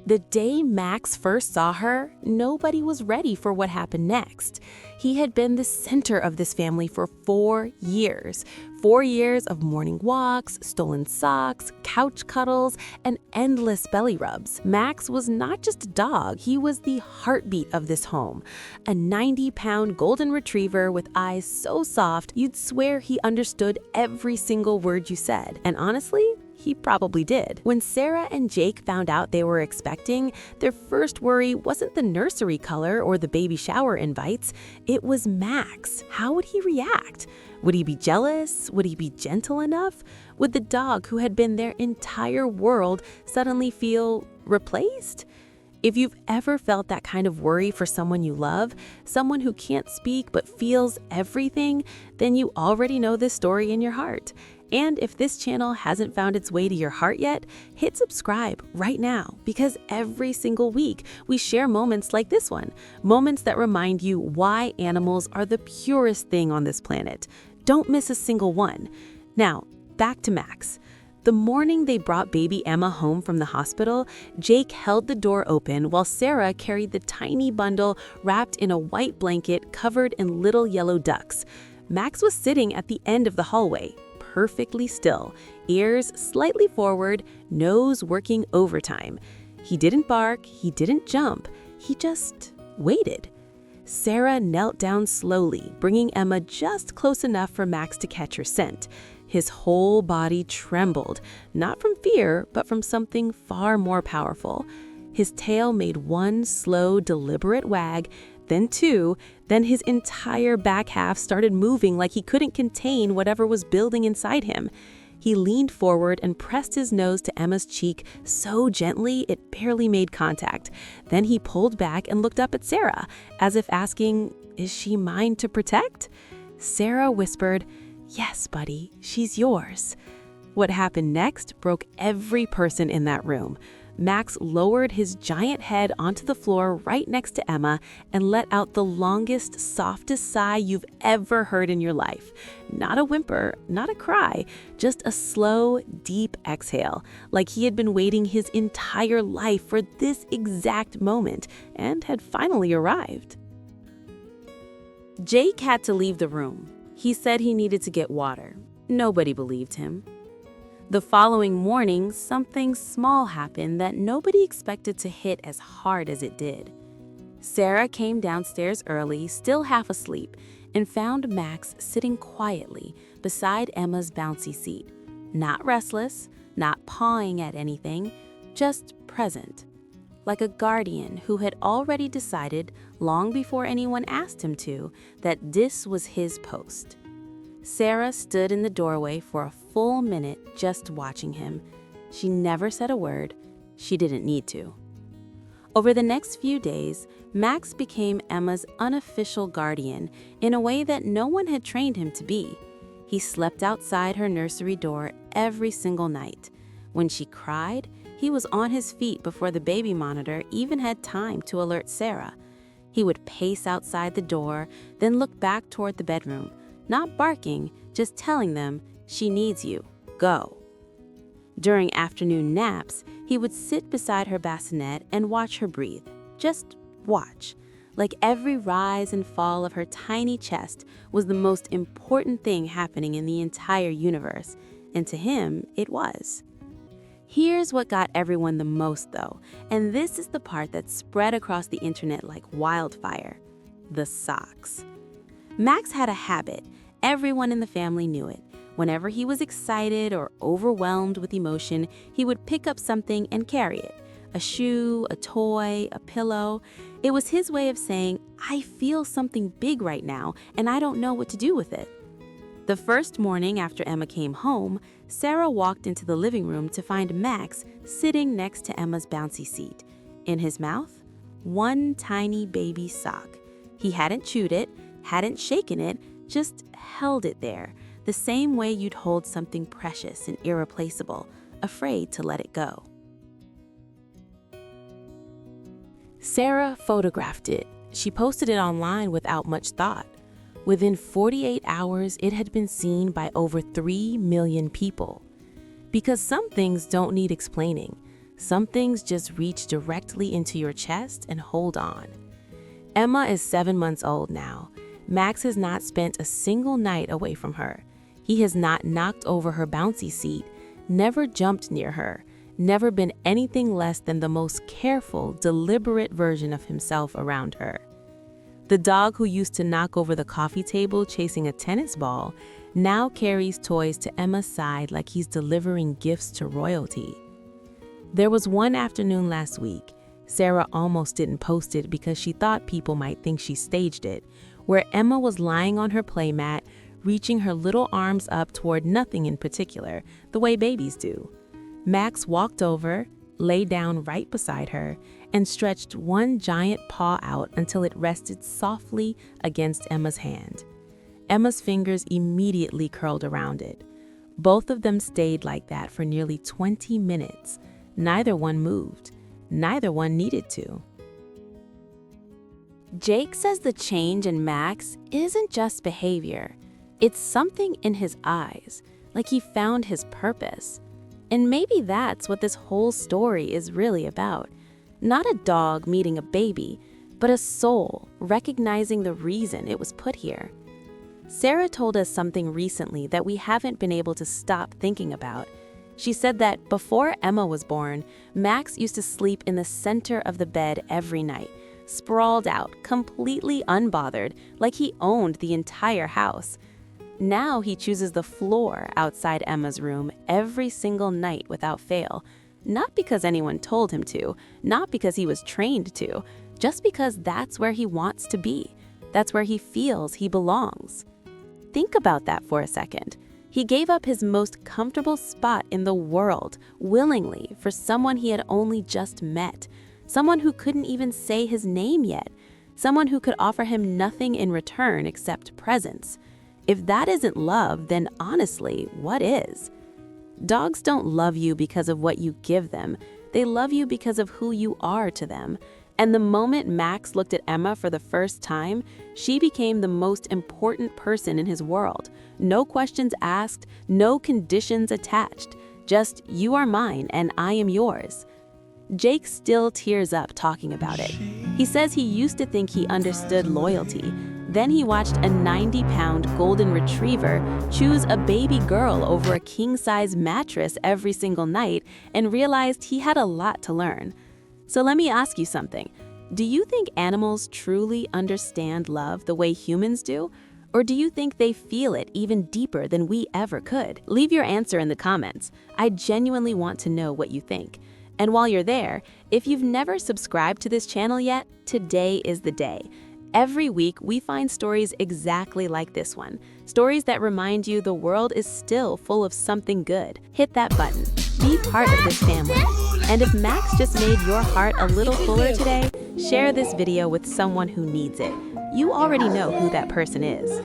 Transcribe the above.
The day Max first saw her, nobody was ready for what happened next. He had been the center of this family for 4 years. 4 years of morning walks, stolen socks, couch cuddles, and endless belly rubs. Max was not just a dog, he was the heartbeat of this home. A 90-pound golden retriever with eyes so soft, you'd swear he understood every single word you said. And honestly, he probably did. When Sarah and Jake found out they were expecting, their first worry wasn't the nursery color or the baby shower invites. It was Max. How would he react? Would he be jealous? Would he be gentle enough? Would the dog who had been their entire world suddenly feel replaced? If you've ever felt that kind of worry for someone you love, someone who can't speak but feels everything, then you already know this story in your heart. And if this channel hasn't found its way to your heart yet, hit subscribe right now, because every single week we share moments like this one, moments that remind you why animals are the purest thing on this planet. Don't miss a single one. Now, back to Max. The morning they brought baby Emma home from the hospital, Jake held the door open while Sarah carried the tiny bundle wrapped in a white blanket covered in little yellow ducks. Max was sitting at the end of the hallway, perfectly still, ears slightly forward, nose working overtime. He didn't bark, he didn't jump, he just waited. Sarah knelt down slowly, bringing Emma just close enough for Max to catch her scent. His whole body trembled, not from fear, but from something far more powerful. His tail made one slow, deliberate wag, then two, then his entire back half started moving like he couldn't contain whatever was building inside him. He leaned forward and pressed his nose to Emma's cheek so gently it barely made contact. Then he pulled back and looked up at Sarah, as if asking, "Is she mine to protect?" Sarah whispered, "Yes, buddy, she's yours." What happened next broke every person in that room. Max lowered his giant head onto the floor right next to Emma and let out the longest, softest sigh you've ever heard in your life. Not a whimper, not a cry, just a slow, deep exhale, like he had been waiting his entire life for this exact moment and had finally arrived. Jake had to leave the room. He said he needed to get water. Nobody believed him. The following morning, something small happened that nobody expected to hit as hard as it did. Sarah came downstairs early, still half asleep, and found Max sitting quietly beside Emma's bouncy seat. Not restless, not pawing at anything, just present. Like a guardian who had already decided, long before anyone asked him to, that this was his post. Sarah stood in the doorway for a full minute just watching him. She never said a word. She didn't need to. Over the next few days, Max became Emma's unofficial guardian in a way that no one had trained him to be. He slept outside her nursery door every single night. When she cried, he was on his feet before the baby monitor even had time to alert Sarah. He would pace outside the door, then look back toward the bedroom, not barking, just telling them, "She needs you, go." During afternoon naps, he would sit beside her bassinet and watch her breathe. Just watch. Like every rise and fall of her tiny chest was the most important thing happening in the entire universe, and to him, it was. Here's what got everyone the most, though, and this is the part that spread across the internet like wildfire: the socks. Max had a habit. Everyone in the family knew it. Whenever he was excited or overwhelmed with emotion, he would pick up something and carry it. A shoe, a toy, a pillow. It was his way of saying, "I feel something big right now, and I don't know what to do with it." The first morning after Emma came home, Sarah walked into the living room to find Max sitting next to Emma's bouncy seat. In his mouth, one tiny baby sock. He hadn't chewed it, hadn't shaken it, just held it there, the same way you'd hold something precious and irreplaceable, afraid to let it go. Sarah photographed it. She posted it online without much thought. Within 48 hours, it had been seen by over 3 million people. Because some things don't need explaining. Some things just reach directly into your chest and hold on. Emma is 7 months old now. Max has not spent a single night away from her. He has not knocked over her bouncy seat, never jumped near her, never been anything less than the most careful, deliberate version of himself around her. The dog who used to knock over the coffee table chasing a tennis ball now carries toys to Emma's side like he's delivering gifts to royalty. There was one afternoon last week, Sarah almost didn't post it because she thought people might think she staged it, where Emma was lying on her playmat, reaching her little arms up toward nothing in particular, the way babies do. Max walked over, lay down right beside her, and stretched one giant paw out until it rested softly against Emma's hand. Emma's fingers immediately curled around it. Both of them stayed like that for nearly 20 minutes. Neither one moved. Neither one needed to. Jake says the change in Max isn't just behavior. It's something in his eyes, like he found his purpose. And maybe that's what this whole story is really about. Not a dog meeting a baby, but a soul recognizing the reason it was put here. Sarah told us something recently that we haven't been able to stop thinking about. She said that before Emma was born, Max used to sleep in the center of the bed every night, sprawled out, completely unbothered, like he owned the entire house. Now he chooses the floor outside Emma's room every single night without fail, not because anyone told him to, not because he was trained to, just because that's where he wants to be. That's where he feels he belongs. Think about that for a second. He gave up his most comfortable spot in the world willingly for someone he had only just met, someone who couldn't even say his name yet, someone who could offer him nothing in return except presence. If that isn't love, then honestly, what is? Dogs don't love you because of what you give them. They love you because of who you are to them. And the moment Max looked at Emma for the first time, she became the most important person in his world. No questions asked, no conditions attached. Just, you are mine and I am yours. Jake still tears up talking about it. He says he used to think he understood loyalty. Then he watched a 90-pound golden retriever choose a baby girl over a king-size mattress every single night and realized he had a lot to learn. So let me ask you something. Do you think animals truly understand love the way humans do? Or do you think they feel it even deeper than we ever could? Leave your answer in the comments. I genuinely want to know what you think. And while you're there, if you've never subscribed to this channel yet, today is the day. Every week, we find stories exactly like this one. Stories that remind you the world is still full of something good. Hit that button. Be part of this family. And if Max just made your heart a little fuller today, share this video with someone who needs it. You already know who that person is.